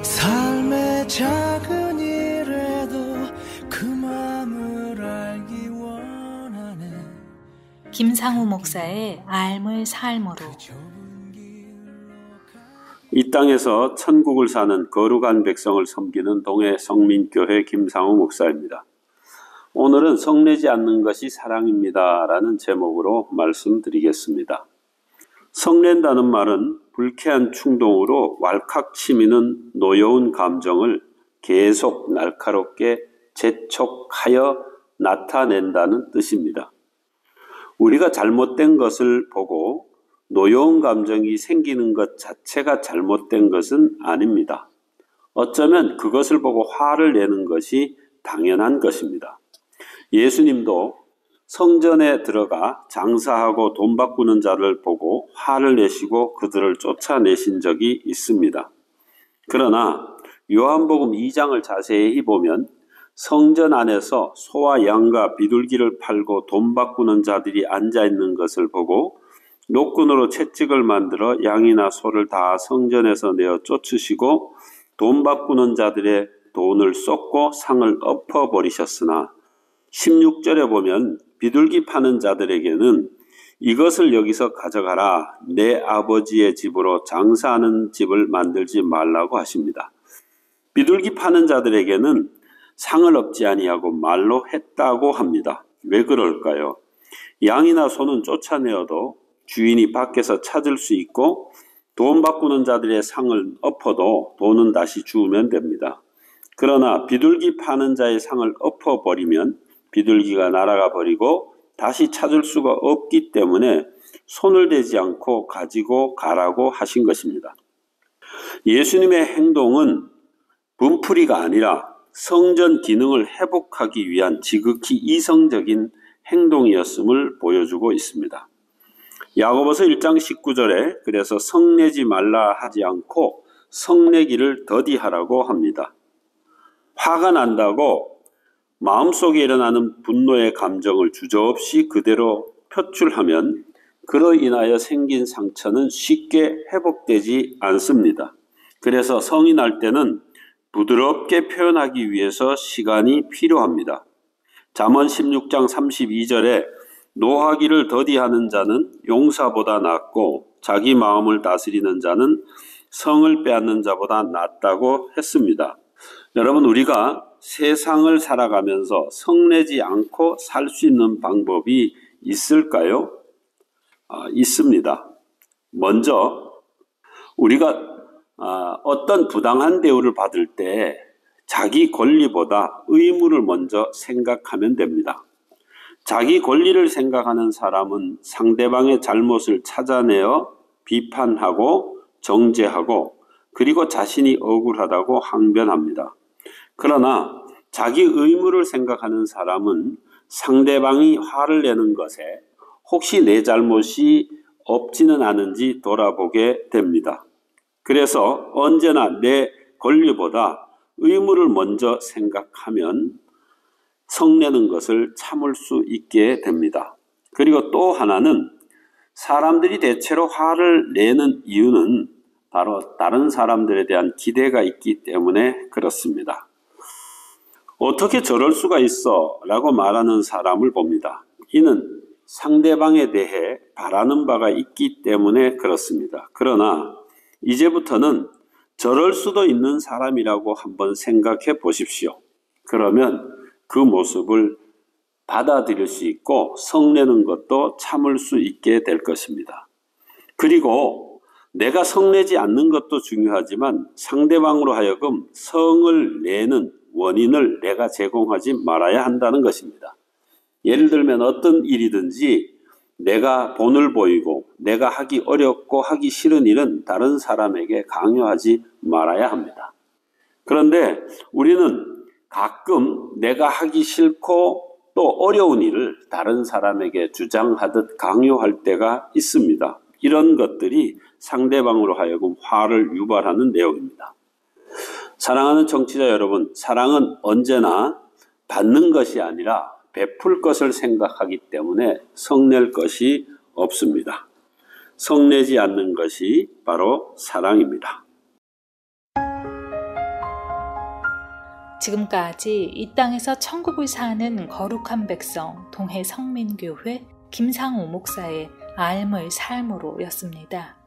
삶의 작은 일에도 그 마음을 알기 원하네. 김상우 목사의 삶을 삶으로. 이 땅에서 천국을 사는 거룩한 백성을 섬기는 동해 성민교회 김상우 목사입니다. 오늘은 성내지 않는 것이 사랑입니다 라는 제목으로 말씀드리겠습니다. 성낸다는 말은 불쾌한 충동으로 왈칵 치미는 노여운 감정을 계속 날카롭게 재촉하여 나타낸다는 뜻입니다. 우리가 잘못된 것을 보고 노여운 감정이 생기는 것 자체가 잘못된 것은 아닙니다. 어쩌면 그것을 보고 화를 내는 것이 당연한 것입니다. 예수님도 성전에 들어가 장사하고 돈 바꾸는 자를 보고 화를 내시고 그들을 쫓아내신 적이 있습니다. 그러나 요한복음 2장을 자세히 보면 성전 안에서 소와 양과 비둘기를 팔고 돈 바꾸는 자들이 앉아있는 것을 보고 노끈으로 채찍을 만들어 양이나 소를 다 성전에서 내어 쫓으시고 돈 바꾸는 자들의 돈을 쏟고 상을 엎어버리셨으나 16절에 보면 비둘기 파는 자들에게는 이것을 여기서 가져가라, 내 아버지의 집으로 장사하는 집을 만들지 말라고 하십니다. 비둘기 파는 자들에게는 상을 엎지 아니하고 말로 했다고 합니다. 왜 그럴까요? 양이나 소는 쫓아내어도 주인이 밖에서 찾을 수 있고 돈 바꾸는 자들의 상을 엎어도 돈은 다시 주우면 됩니다. 그러나 비둘기 파는 자의 상을 엎어버리면 비둘기가 날아가 버리고 다시 찾을 수가 없기 때문에 손을 대지 않고 가지고 가라고 하신 것입니다. 예수님의 행동은 분풀이가 아니라 성전 기능을 회복하기 위한 지극히 이성적인 행동이었음을 보여주고 있습니다. 야고보서 1장 19절에 그래서 성내지 말라 하지 않고 성내기를 더디하라고 합니다. 화가 난다고 마음속에 일어나는 분노의 감정을 주저없이 그대로 표출하면 그로 인하여 생긴 상처는 쉽게 회복되지 않습니다. 그래서 성이 날 때는 부드럽게 표현하기 위해서 시간이 필요합니다. 잠언 16장 32절에 노하기를 더디하는 자는 용사보다 낫고 자기 마음을 다스리는 자는 성을 빼앗는 자보다 낫다고 했습니다. 여러분, 우리가 세상을 살아가면서 성내지 않고 살 수 있는 방법이 있을까요? 있습니다. 먼저 우리가 어떤 부당한 대우를 받을 때 자기 권리보다 의무를 먼저 생각하면 됩니다. 자기 권리를 생각하는 사람은 상대방의 잘못을 찾아내어 비판하고 정죄하고 그리고 자신이 억울하다고 항변합니다. 그러나 자기 의무를 생각하는 사람은 상대방이 화를 내는 것에 혹시 내 잘못이 없지는 않은지 돌아보게 됩니다. 그래서 언제나 내 권리보다 의무를 먼저 생각하면 성내는 것을 참을 수 있게 됩니다. 그리고 또 하나는 사람들이 대체로 화를 내는 이유는 바로 다른 사람들에 대한 기대가 있기 때문에 그렇습니다. 어떻게 저럴 수가 있어? 라고 말하는 사람을 봅니다. 이는 상대방에 대해 바라는 바가 있기 때문에 그렇습니다. 그러나 이제부터는 저럴 수도 있는 사람이라고 한번 생각해 보십시오. 그러면 그 모습을 받아들일 수 있고 성내는 것도 참을 수 있게 될 것입니다. 그리고 내가 성내지 않는 것도 중요하지만 상대방으로 하여금 성을 내는 원인을 내가 제공하지 말아야 한다는 것입니다. 예를 들면 어떤 일이든지 내가 본을 보이고 내가 하기 어렵고 하기 싫은 일은 다른 사람에게 강요하지 말아야 합니다. 그런데 우리는 가끔 내가 하기 싫고 또 어려운 일을 다른 사람에게 주장하듯 강요할 때가 있습니다. 이런 것들이 상대방으로 하여금 화를 유발하는 내용입니다. 사랑하는 청취자 여러분, 사랑은 언제나 받는 것이 아니라 베풀 것을 생각하기 때문에 성낼 것이 없습니다. 성내지 않는 것이 바로 사랑입니다. 지금까지 이 땅에서 천국을 사는 거룩한 백성 동해 성민교회 김상우 목사의 삶을 삶으로였습니다.